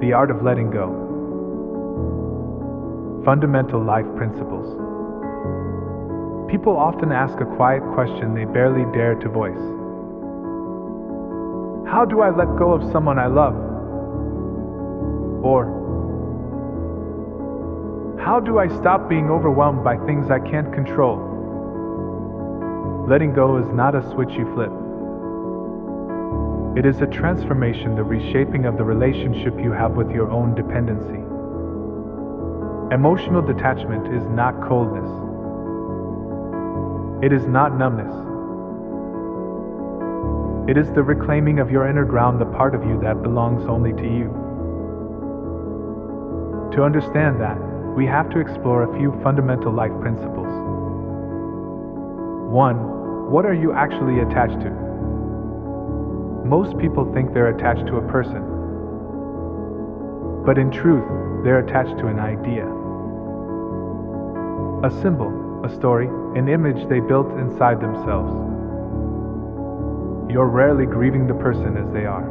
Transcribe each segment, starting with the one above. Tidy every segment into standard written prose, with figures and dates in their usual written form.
The art of letting go. Fundamental life principles. People often ask a quiet question they barely dare to voice. How do I let go of someone I love? Or, how do I stop being overwhelmed by things I can't control? Letting go is not a switch you flip. It is a transformation, the reshaping of the relationship you have with your own dependency. Emotional detachment is not coldness. It is not numbness. It is the reclaiming of your inner ground, the part of you that belongs only to you. To understand that, we have to explore a few fundamental life principles. 1. What are you actually attached to? Most people think they're attached to a person. But in truth, they're attached to an idea. A symbol, a story, an image they built inside themselves. You're rarely grieving the person as they are.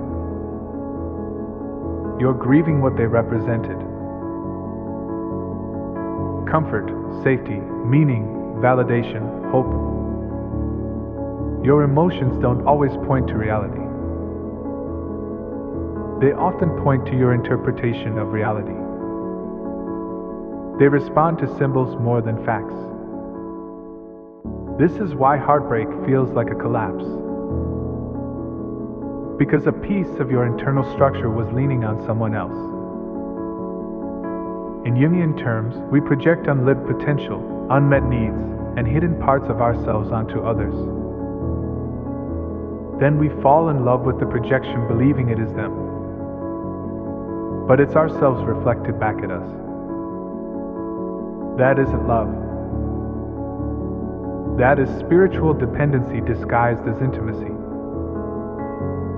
You're grieving what they represented. Comfort, safety, meaning, validation, hope. Your emotions don't always point to reality. They often point to your interpretation of reality. They respond to symbols more than facts. This is why heartbreak feels like a collapse. Because a piece of your internal structure was leaning on someone else. In Jungian terms, we project unlived potential, unmet needs, and hidden parts of ourselves onto others. Then we fall in love with the projection, believing it is them. But it's ourselves reflected back at us. That isn't love. That is spiritual dependency disguised as intimacy.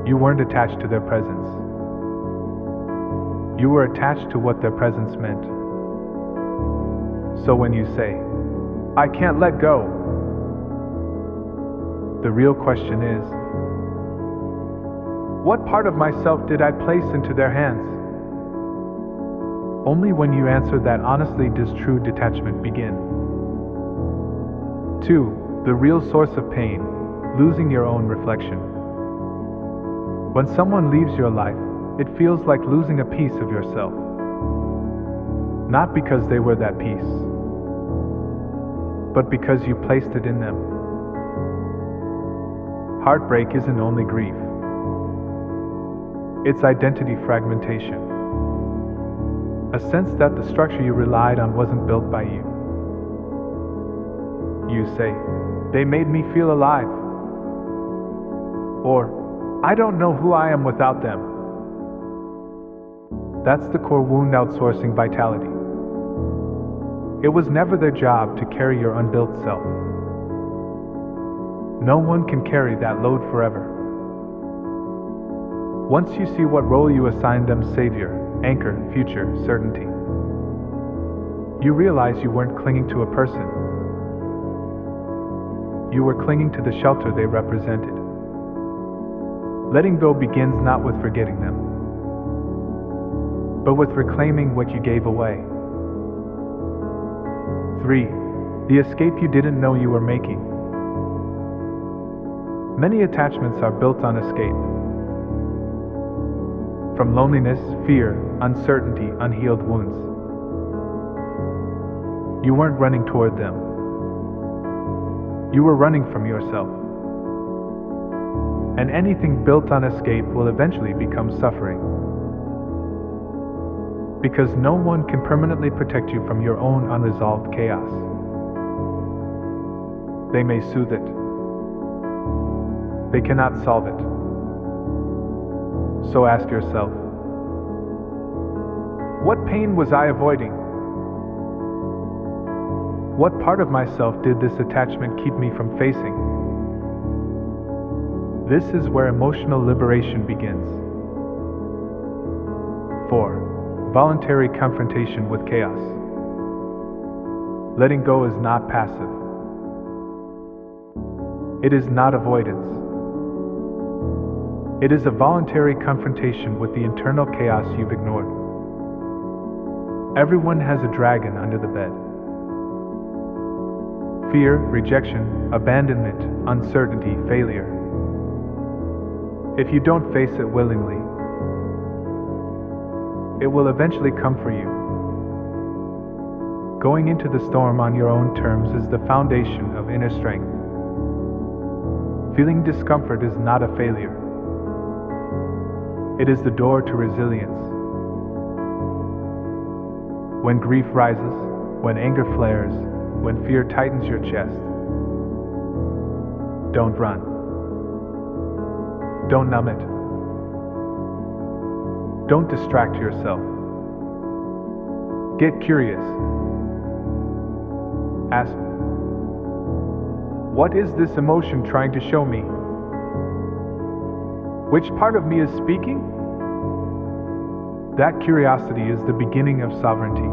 You weren't attached to their presence. You were attached to what their presence meant. So when you say, I can't let go, the real question is, what part of myself did I place into their hands? Only when you answer that honestly does true detachment begin. 2. The real source of pain, losing your own reflection. When someone leaves your life, it feels like losing a piece of yourself. Not because they were that piece, but because you placed it in them. Heartbreak isn't only grief. It's identity fragmentation. A sense that the structure you relied on wasn't built by you. You say, they made me feel alive. Or, I don't know who I am without them. That's the core wound, outsourcing vitality. It was never their job to carry your unbuilt self. No one can carry that load forever. Once you see what role you assigned them, savior, anchor, future, certainty, you realize you weren't clinging to a person. You were clinging to the shelter they represented. Letting go begins not with forgetting them, but with reclaiming what you gave away. 3. The escape you didn't know you were making. Many attachments are built on escape. From loneliness, fear, uncertainty, unhealed wounds. You weren't running toward them. You were running from yourself. And anything built on escape will eventually become suffering. Because no one can permanently protect you from your own unresolved chaos. They may soothe it. They cannot solve it. So ask yourself, what pain was I avoiding? What part of myself did this attachment keep me from facing? This is where emotional liberation begins. 4. Voluntary confrontation with chaos. Letting go is not passive. It is not avoidance. It is a voluntary confrontation with the internal chaos you've ignored. Everyone has a dragon under the bed. Fear, rejection, abandonment, uncertainty, failure. If you don't face it willingly, it will eventually come for you. Going into the storm on your own terms is the foundation of inner strength. Feeling discomfort is not a failure. It is the door to resilience. When grief rises, when anger flares, when fear tightens your chest, don't run. Don't numb it. Don't distract yourself. Get curious. Ask, what is this emotion trying to show me? Which part of me is speaking? That curiosity is the beginning of sovereignty.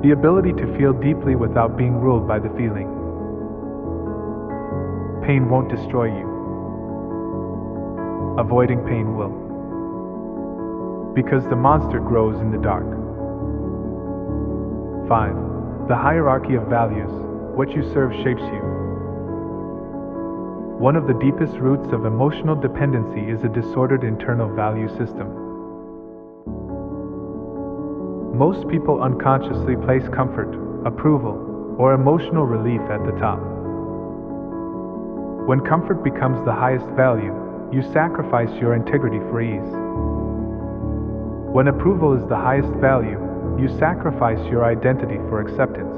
The ability to feel deeply without being ruled by the feeling. Pain won't destroy you. Avoiding pain will. Because the monster grows in the dark. 5. The hierarchy of values. What you serve shapes you. One of the deepest roots of emotional dependency is a disordered internal value system. Most people unconsciously place comfort, approval, or emotional relief at the top. When comfort becomes the highest value, you sacrifice your integrity for ease. When approval is the highest value, you sacrifice your identity for acceptance.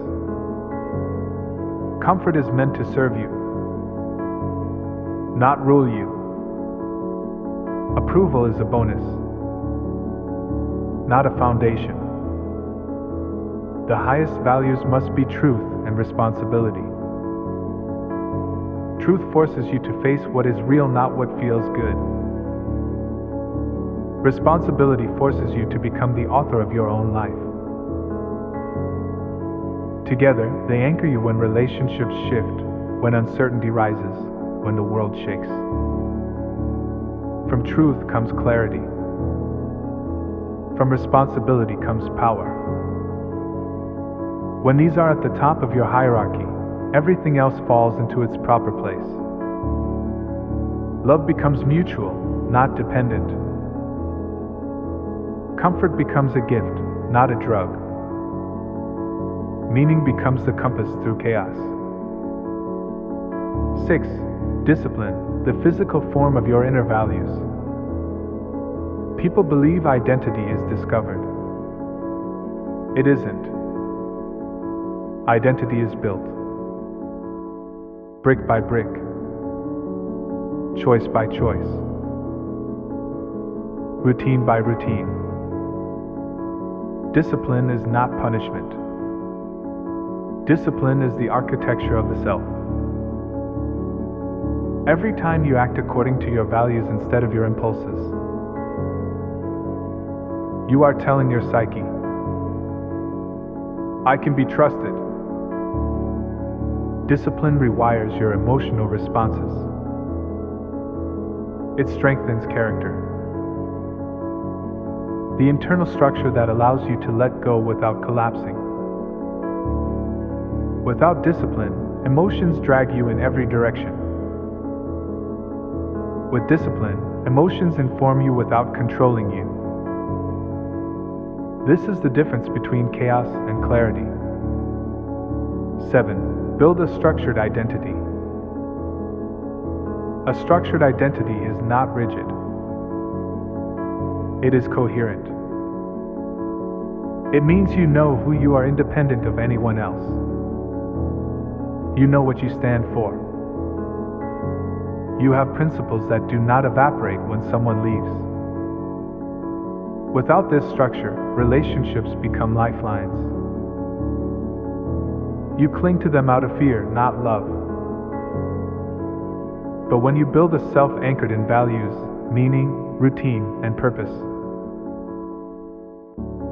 Comfort is meant to serve you, not rule you. Approval is a bonus, not a foundation. The highest values must be truth and responsibility. Truth forces you to face what is real, not what feels good. Responsibility forces you to become the author of your own life. Together, they anchor you when relationships shift, when uncertainty rises, when the world shakes. From truth comes clarity. From responsibility comes power. When these are at the top of your hierarchy, everything else falls into its proper place. Love becomes mutual, not dependent. Comfort becomes a gift, not a drug. Meaning becomes the compass through chaos. 6. Discipline, the physical form of your inner values. People believe identity is discovered. It isn't. Identity is built. Brick by brick. Choice by choice. Routine by routine. Discipline is not punishment. Discipline is the architecture of the self. Every time you act according to your values instead of your impulses, you are telling your psyche, I can be trusted. Discipline rewires your emotional responses. It strengthens character. The internal structure that allows you to let go without collapsing. Without discipline, emotions drag you in every direction. With discipline, emotions inform you without controlling you. This is the difference between chaos and clarity. 7. Build a structured identity. A structured identity is not rigid. It is coherent. It means you know who you are independent of anyone else. You know what you stand for. You have principles that do not evaporate when someone leaves. Without this structure, relationships become lifelines. You cling to them out of fear, not love. But when you build a self anchored in values, meaning, routine, and purpose,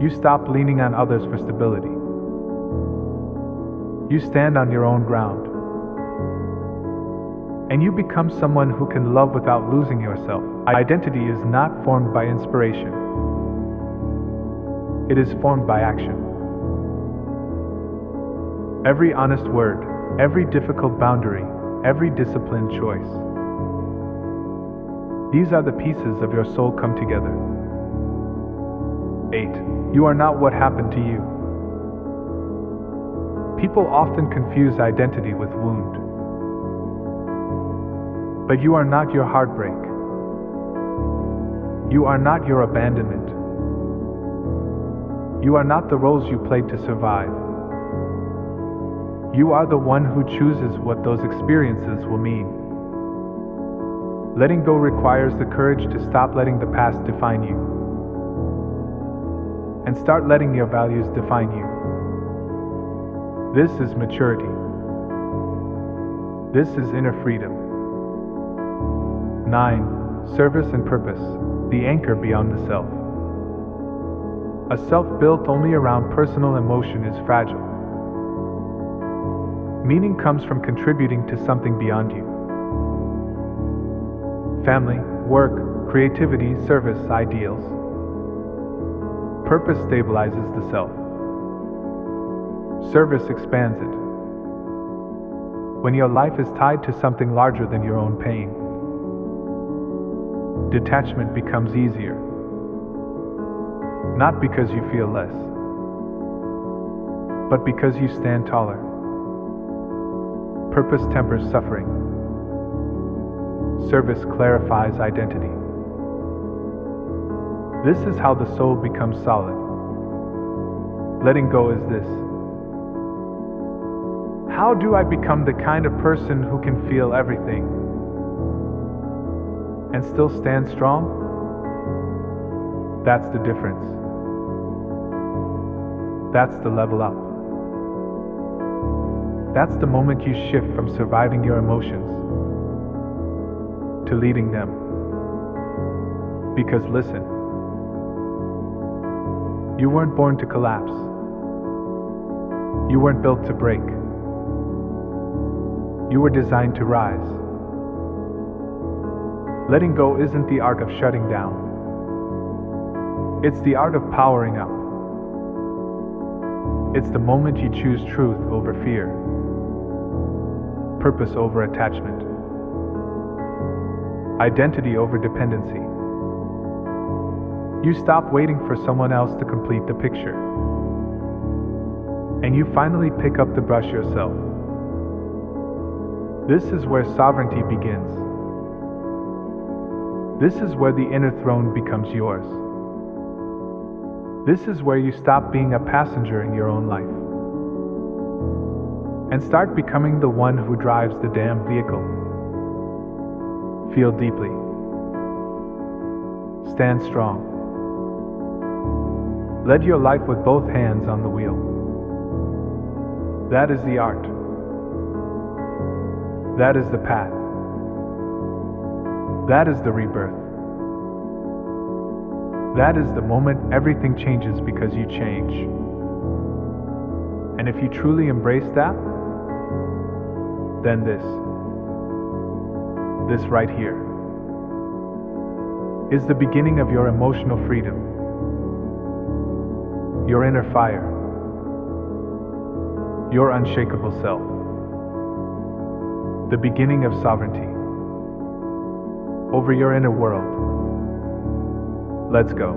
you stop leaning on others for stability. You stand on your own ground. and you become someone who can love without losing yourself. Identity is not formed by inspiration, it is formed by action. Every honest word, every difficult boundary, every disciplined choice. These are the pieces of your soul come together. 8. You are not what happened to you. People often confuse identity with wound. But you are not your heartbreak. You are not your abandonment. You are not the roles you played to survive. You are the one who chooses what those experiences will mean. Letting go requires the courage to stop letting the past define you and start letting your values define you. This is maturity. This is inner freedom. 9. Service and purpose, the anchor beyond the self. A self built only around personal emotion is fragile. Meaning comes from contributing to something beyond you. Family, work, creativity, service, ideals. Purpose stabilizes the self. Service expands it. When your life is tied to something larger than your own pain, detachment becomes easier. Not because you feel less, but because you stand taller. Purpose tempers suffering. Service clarifies identity. This is how the soul becomes solid. Letting go is this. How do I become the kind of person who can feel everything and still stand strong? That's the difference. That's the level up. That's the moment you shift from surviving your emotions to leading them. Because listen, you weren't born to collapse. You weren't built to break. You were designed to rise. Letting go isn't the art of shutting down. It's the art of powering up. It's the moment you choose truth over fear, purpose over attachment, identity over dependency. You stop waiting for someone else to complete the picture, and you finally pick up the brush yourself. This is where sovereignty begins. This is where the inner throne becomes yours. This is where you stop being a passenger in your own life and start becoming the one who drives the damn vehicle. Feel deeply. Stand strong. Lead your life with both hands on the wheel. That is the art. That is the path. That is the rebirth. That is the moment everything changes because you change. And if you truly embrace that, then this right here, is the beginning of your emotional freedom, your inner fire, your unshakable self, the beginning of sovereignty over your inner world. Let's go.